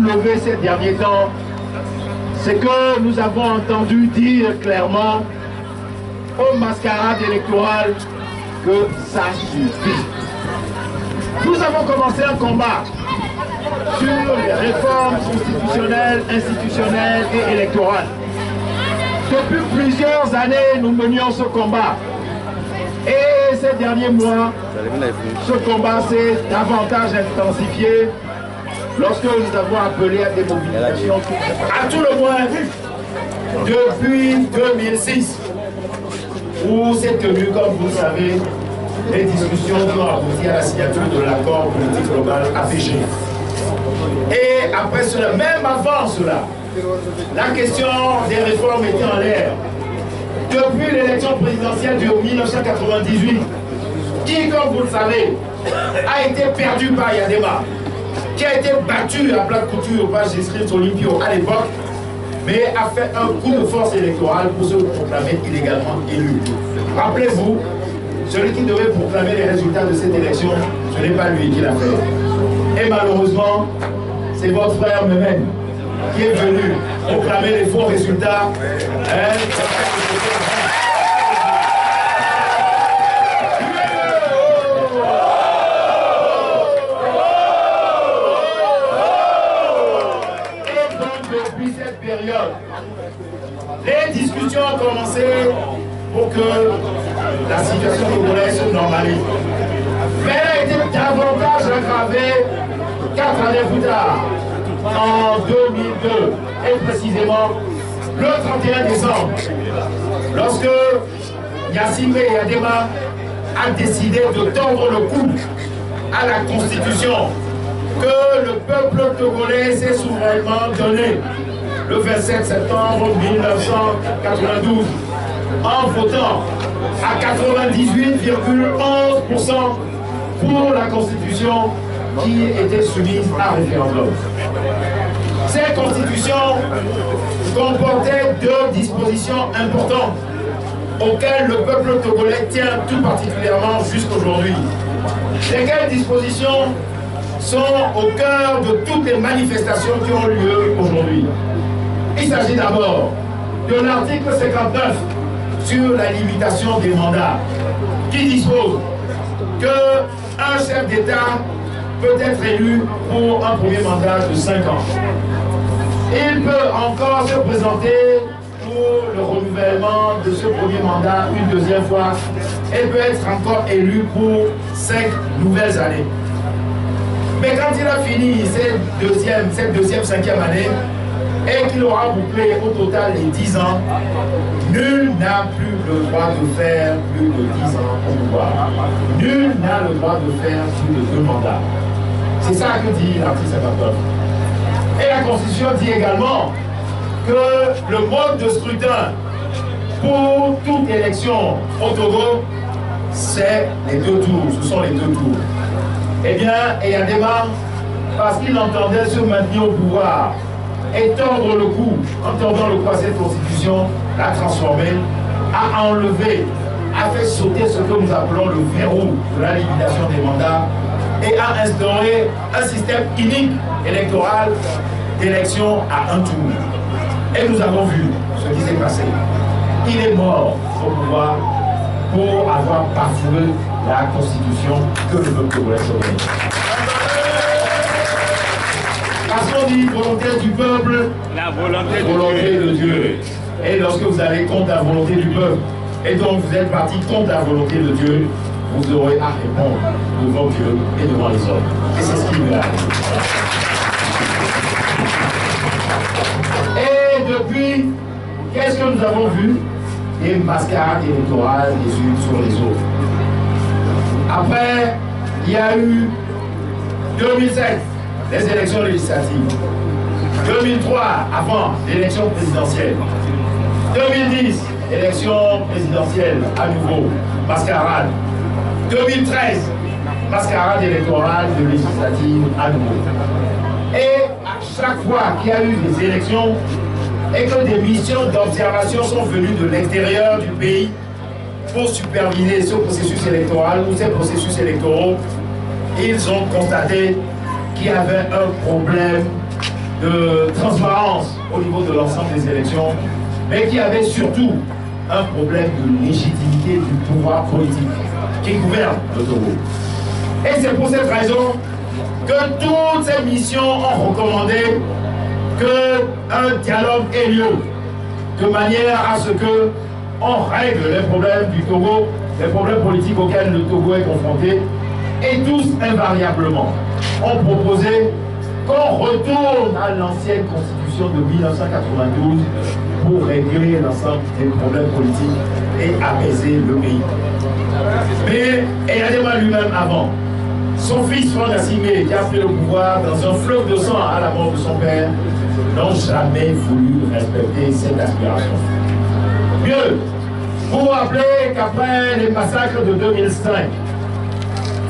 soulevé ces derniers temps, c'est que nous avons entendu dire clairement aux mascarades électorales que ça suffit. Nous avons commencé un combat sur les réformes constitutionnelles, institutionnelles et électorales. Depuis plusieurs années, nous menions ce combat. Et ces derniers mois, ce combat s'est davantage intensifié lorsque nous avons appelé à des mobilisations à tout le moins depuis 2006, où s'est tenu, comme vous le savez, les discussions qui ont abouti à la signature de l'accord politique global APG. Et après cela, même avant cela, la question des réformes était en l'air. Depuis l'élection présidentielle de 1998, qui, comme vous le savez, a été perdu par Yadema, qui a été battu à plat de couture par Giscard Olympio à l'époque, mais a fait un coup de force électorale pour se proclamer illégalement élu. Rappelez-vous, celui qui devait proclamer les résultats de cette élection, ce n'est pas lui qui l'a fait. Et malheureusement, c'est votre frère même qui est venu proclamer les faux résultats. Depuis cette période, les discussions ont commencé pour que la situation congolaise se normalise. Mais elle a été davantage aggravée 4 années plus tard, en 2002, et précisément le 31 décembre, lorsque Gnassingbé Eyadema a décidé de tendre le cou à la Constitution que le peuple togolais s'est souverainement donné le 27 septembre 1992 en votant à 98,11% pour la Constitution qui était soumise à référendum. Cette Constitution comportait 2 dispositions importantes auxquelles le peuple togolais tient tout particulièrement jusqu'aujourd'hui. Lesquelles dispositions sont au cœur de toutes les manifestations qui ont lieu aujourd'hui. Il s'agit d'abord de l'article 59 sur la limitation des mandats, qui dispose qu'un chef d'État peut être élu pour un premier mandat de 5 ans. Il peut encore se présenter pour le renouvellement de ce premier mandat une deuxième fois et peut être encore élu pour 5 nouvelles années. Mais quand il a fini cette deuxième, 5e année, et qu'il aura bouclé au total les 10 ans, nul n'a plus le droit de faire plus de 10 ans au pouvoir. Nul n'a le droit de faire plus de 2 mandats. C'est ça que dit l'article 59. Et la Constitution dit également que le mode de scrutin pour toute élection au Togo, c'est les 2 tours, ce sont les 2 tours. Eh bien, Eyadema, parce qu'il entendait se maintenir au pouvoir et tordre le cou, en tordant le cou à cette Constitution, l'a transformée, a enlevé, a fait sauter ce que nous appelons le verrou de la limitation des mandats et a instauré un système unique électoral d'élection à un tour. Et nous avons vu ce qui s'est passé. Il est mort au pouvoir pour avoir bafoué la Constitution que le peuple togolais s'organise. Parce qu'on dit volonté du peuple, la volonté de Dieu. Et lorsque vous allez contre la volonté du peuple, et donc vous êtes parti contre la volonté de Dieu, vous aurez à répondre devant Dieu et devant les hommes. Et c'est ce qui nous arrive. Et depuis, qu'est-ce que nous avons vu? Des mascarades électorales les unes sur les autres. Après, il y a eu 2007, les élections législatives. 2003, avant l'élection présidentielle. 2010, élection présidentielle à nouveau, mascarade. 2013, mascarade électorale de législative à nouveau. Et à chaque fois qu'il y a eu des élections et que des missions d'observation sont venues de l'extérieur du pays pour superviser ce processus électoral ou ces processus électoraux, ils ont constaté qu'il y avait un problème de transparence au niveau de l'ensemble des élections, mais qui avait surtout un problème de légitimité du pouvoir politique qui gouverne le Togo. Et c'est pour cette raison que toutes ces missions ont recommandé qu'un dialogue ait lieu, de manière à ce qu'on règle les problèmes du Togo, les problèmes politiques auxquels le Togo est confronté, et tous invariablement ont proposé qu'on retourne à l'ancienne constitution de 1992 pour régler l'ensemble des problèmes politiques et apaiser le pays. Mais Eyadema lui-même avant, son fils Faure Gnassingbé, qui a pris le pouvoir dans un fleuve de sang à la mort de son père, n'ont jamais voulu respecter cette aspiration. Mieux, vous vous rappelez qu'après les massacres de 2005,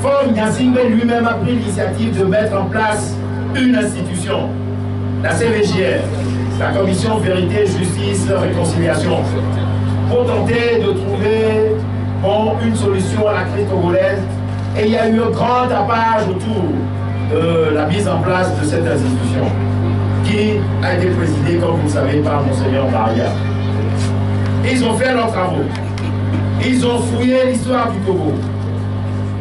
Faure Gnassingbé lui-même a pris l'initiative de mettre en place une institution, la CVJR, la Commission Vérité, Justice, Réconciliation, pour tenter de trouver une solution à la crise togolaise. Et il y a eu un grand tapage autour de la mise en place de cette institution, qui a été présidée, comme vous le savez, par Monseigneur Maria. Ils ont fait leurs travaux. Ils ont fouillé l'histoire du Togo.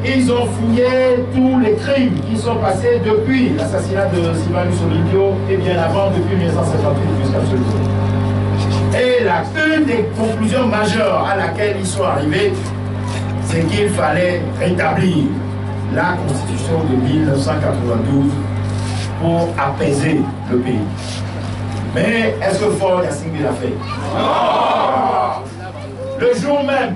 Ils ont fouillé tous les crimes qui sont passés depuis l'assassinat de Sylvanus Olympio et bien avant, depuis 1958 jusqu'à ce jour. Et une des conclusions majeures à laquelle ils sont arrivés, c'est qu'il fallait rétablir la Constitution de 1992 pour apaiser le pays. Mais est-ce que Faure Gnassingbé l'a fait? Le jour même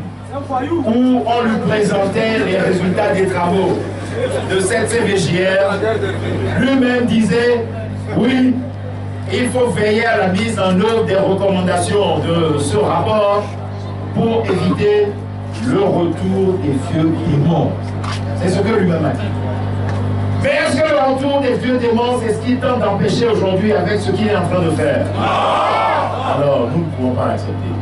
où on lui présentait les résultats des travaux de cette CVJR, lui-même disait, oui, il faut veiller à la mise en œuvre des recommandations de ce rapport pour éviter le retour des vieux démons. C'est ce que lui-même a dit. Mais est-ce que le retour des vieux démons, c'est ce qu'il tente d'empêcher aujourd'hui avec ce qu'il est en train de faire? Alors, nous ne pouvons pas l'accepter.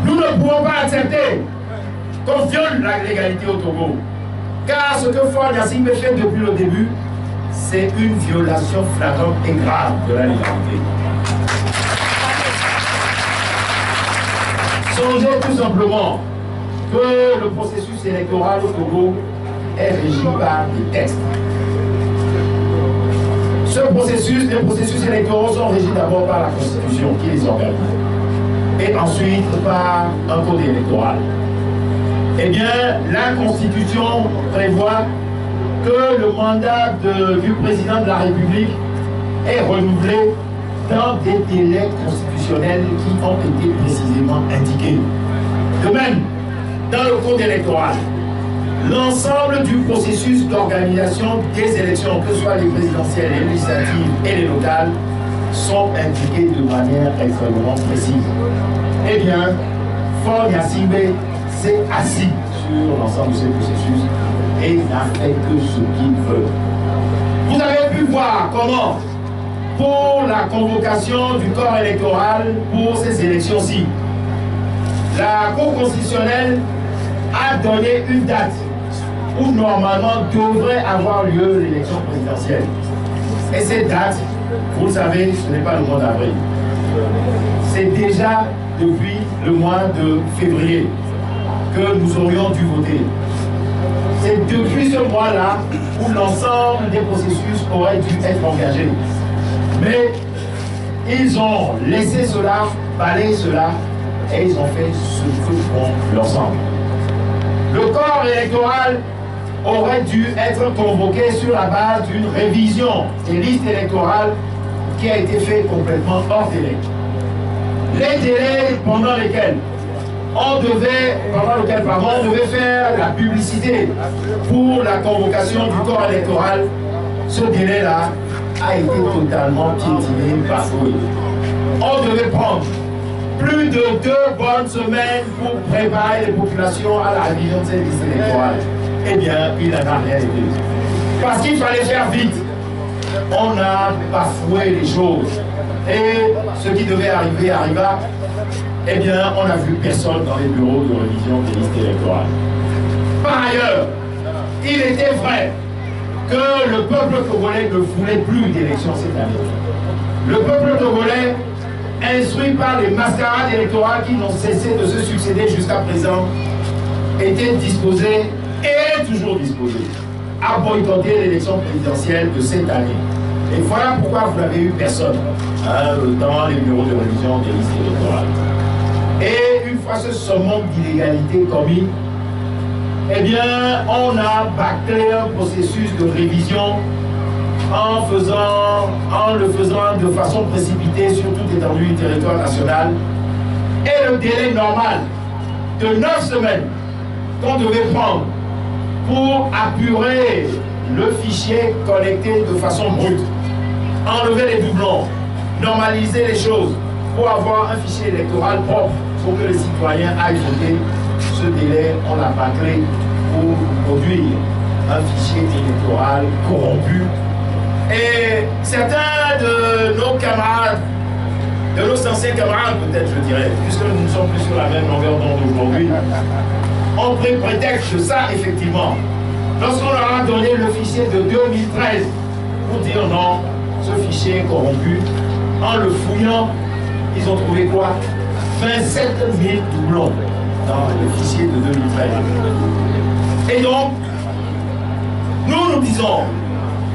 Nous ne pouvons pas accepter qu'on viole la légalité au Togo. Car ce que Faure Gnassingbé fait depuis le début, c'est une violation flagrante et grave de la légalité. Songez tout simplement que le processus électoral au Togo est régi par des textes. Les processus électoraux sont régis d'abord par la Constitution qui les organise, et ensuite par un code électoral. Eh bien, la Constitution prévoit que le mandat du président de la République est renouvelé dans des délais constitutionnels qui ont été précisément indiqués. De même, dans le code électoral, l'ensemble du processus d'organisation des élections, que ce soit les présidentielles, les législatives et les locales, sont indiqués de manière extrêmement précise. Eh bien, Faure Gnassingbé s'est assis sur l'ensemble de ces processus et n'a fait que ce qu'il veut. Vous avez pu voir comment, pour la convocation du corps électoral pour ces élections-ci, la Cour constitutionnelle a donné une date où normalement devrait avoir lieu l'élection présidentielle. Et cette date, vous le savez, ce n'est pas le mois d'avril. C'est déjà depuis le mois de février que nous aurions dû voter. C'est depuis ce mois-là où l'ensemble des processus auraient dû être engagés. Mais ils ont laissé cela, balayé cela, et ils ont fait ce que font l'ensemble. Le corps électoral aurait dû être convoqué sur la base d'une révision des listes électorales qui a été fait complètement hors délai. Les délais pendant lesquels on devait faire la publicité pour la convocation du corps électoral, ce délai-là a été totalement piétiné, bafoué. On devait prendre plus de 2 bonnes semaines pour préparer les populations à la révision de ces listes électorales. Eh bien, il n'en a rien été. Parce qu'il fallait faire vite. On a bafoué les choses. Et ce qui devait arriver arriva. Eh bien, on n'a vu personne dans les bureaux de révision des listes électorales. Par ailleurs, il était vrai que le peuple togolais ne voulait plus d'élections cette année. Le peuple togolais, instruit par les mascarades électorales qui n'ont cessé de se succéder jusqu'à présent, était disposé et est toujours disposé à boycotter l'élection présidentielle de cette année. Et voilà pourquoi vous n'avez eu personne dans les bureaux de révision des listes électorales. Et une fois ce summum d'illégalité commis, eh bien, on a bâclé un processus de révision en le faisant de façon précipitée sur toute l'étendue du territoire national. Et le délai normal de 9 semaines qu'on devait prendre pour apurer le fichier collecté de façon brute, enlever les doublons, normaliser les choses pour avoir un fichier électoral propre pour que les citoyens aillent voter. Ce délai, on l'a bâclé pour produire un fichier électoral corrompu. Et certains de nos camarades, de nos anciens camarades peut-être je dirais, puisque nous ne sommes plus sur la même longueur d'onde aujourd'hui, ont pris prétexte de ça effectivement. Lorsqu'on leur a donné le fichier de 2013 pour dire non, ce fichier est corrompu, en le fouillant, ils ont trouvé quoi? 27 000 doublons dans le fichier de 2013. Et donc, nous disons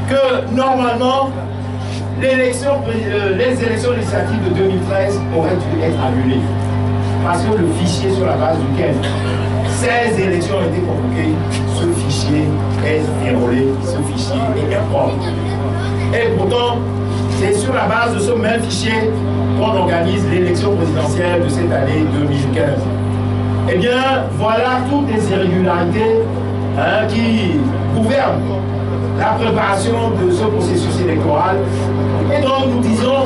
que normalement, les élections législatives de 2013 auraient dû être annulées. Parce que le fichier sur la base duquel 16 élections ont été convoquées, ce fichier est vérolé, ce fichier est impropre. Et pourtant, c'est sur la base de ce même fichier qu'on organise l'élection présidentielle de cette année 2015. Eh bien, voilà toutes les irrégularités qui gouvernent la préparation de ce processus électoral. Et donc, nous disons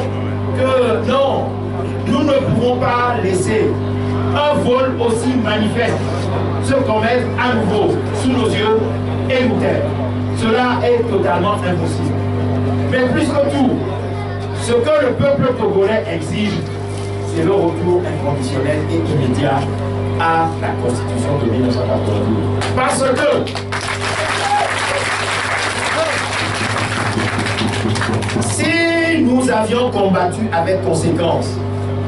que non, nous ne pouvons pas laisser un vol aussi manifeste se commettre à nouveau sous nos yeux et nous taire. Cela est totalement impossible. Mais plus que tout, ce que le peuple togolais exige, c'est le retour inconditionnel et immédiat à la Constitution de 1992. Parce que si nous avions combattu avec conséquence,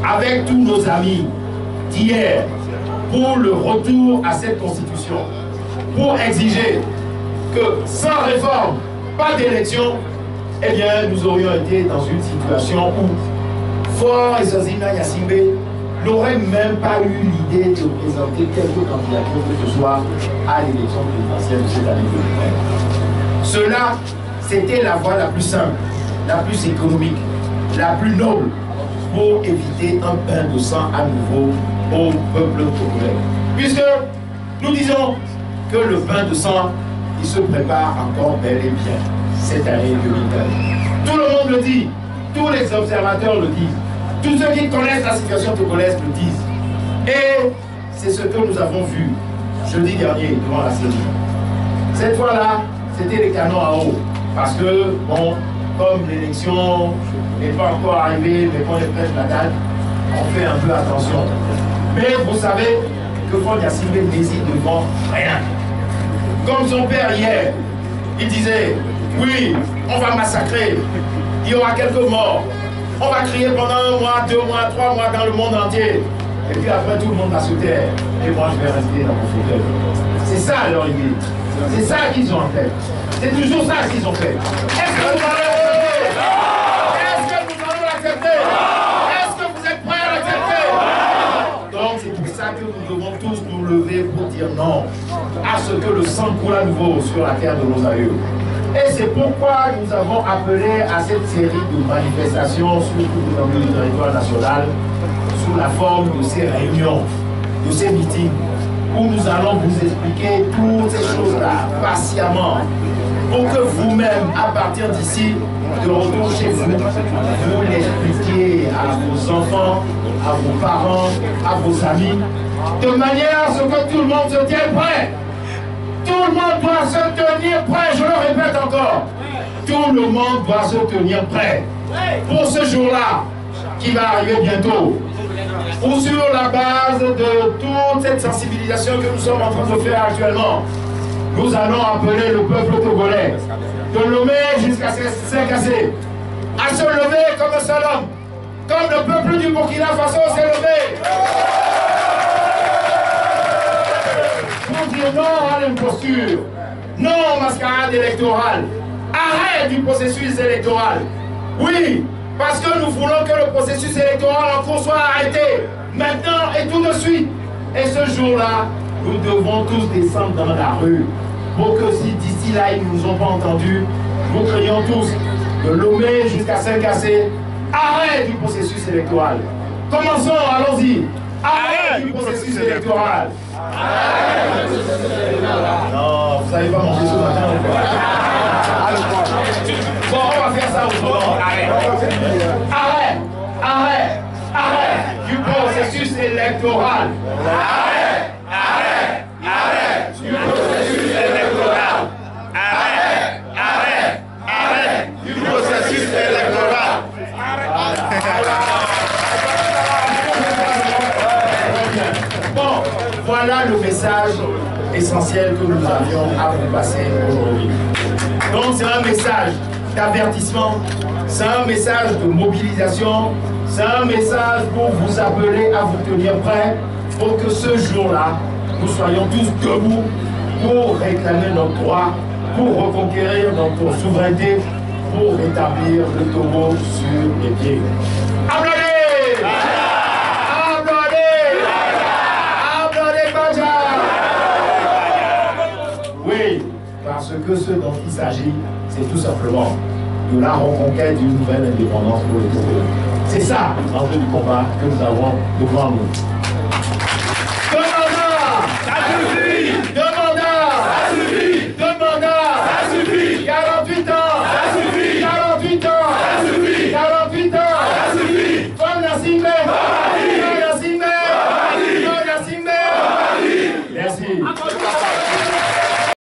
avec tous nos amis d'hier, pour le retour à cette Constitution, pour exiger que sans réforme, pas d'élection, eh bien, nous aurions été dans une situation où Faure et Zazina Yassimbe n'auraient même pas eu l'idée de présenter quelque candidature que ce soit à l'élection présidentielle de cette année 2020. Cela, c'était la voie la plus simple, la plus économique, la plus noble pour éviter un bain de sang à nouveau au peuple togolais. Puisque nous disons que le bain de sang, il se prépare encore bel et bien cette année 2020. Tout le monde le dit, tous les observateurs le disent, tous ceux qui connaissent la situation togolaise le disent. Et c'est ce que nous avons vu jeudi dernier devant la CENI. Cette fois-là, c'était les canons à eau. Parce que, bon, comme l'élection n'est pas encore arrivée, mais qu'on est près de la date, on fait un peu attention. Mais vous savez que Faure Yassimbe n'hésite devant rien. Comme son père hier, il disait, oui, on va massacrer, il y aura quelques morts, on va crier pendant 1 mois, 2 mois, 3 mois dans le monde entier. Et puis après, tout le monde va se taire. Et moi, je vais rester dans mon fauteuil. C'est ça leur idée. C'est ça qu'ils ont en tête. C'est toujours ça qu'ils ont fait. Est-ce que vous allez l'accepter? Est-ce que nous allons l'accepter? Est-ce que vous êtes prêts à l'accepter? Donc c'est pour ça que nous devons tous nous lever pour dire non à ce que le sang coule à nouveau sur la terre de nos aïeux. Et c'est pourquoi nous avons appelé à cette série de manifestations sur tout l'étendue du territoire national sous la forme de ces réunions, de ces meetings, où nous allons vous expliquer toutes ces choses-là patiemment, pour que vous-même, à partir d'ici, de retour chez vous, vous l'expliquiez à vos enfants, à vos parents, à vos amis, de manière à ce que tout le monde se tienne prêt. Tout le monde doit se tenir prêt, je le répète encore. Tout le monde doit se tenir prêt pour ce jour-là qui va arriver bientôt. Ou sur la base de toute cette sensibilisation que nous sommes en train de faire actuellement, nous allons appeler le peuple togolais de Lomé jusqu'à Saint-Cassé, à se lever comme un seul homme, comme le peuple du Burkina Faso s'est levé. Pour dire non à l'imposture, non aux mascarades électorales, arrêt du processus électoral. Oui, parce que nous voulons que le processus électoral en cours soit arrêté, maintenant et tout de suite. Et ce jour-là, nous devons tous descendre dans la rue, pour que si d'ici là ils ne nous ont pas entendus, nous crions tous, de Lomé jusqu'à Saint-Cassé, arrêt du processus électoral. Commençons, allons-y. Arrêt du processus électoral. Non, vous n'avez pas mangé ce matin. Bon, on va faire ça autrement. Arrêt du processus électoral. Arrêt du processus électoral. Arrêt du processus électoral. Bon, voilà le message essentiel que nous avions à vous passer aujourd'hui. Donc c'est un message d'avertissement, c'est un message de mobilisation, c'est un message pour vous appeler à vous tenir prêts pour que ce jour-là, nous soyons tous debout pour réclamer notre droit, pour reconquérir notre souveraineté, pour rétablir le Togo sur les pieds. Applaudez! Applaudez! Applaudez Badja! Oui, parce que ce dont il s'agit, c'est tout simplement de la reconquête d'une nouvelle indépendance pour le Togo. C'est ça l'enjeu du combat que nous avons devant nous. Merci.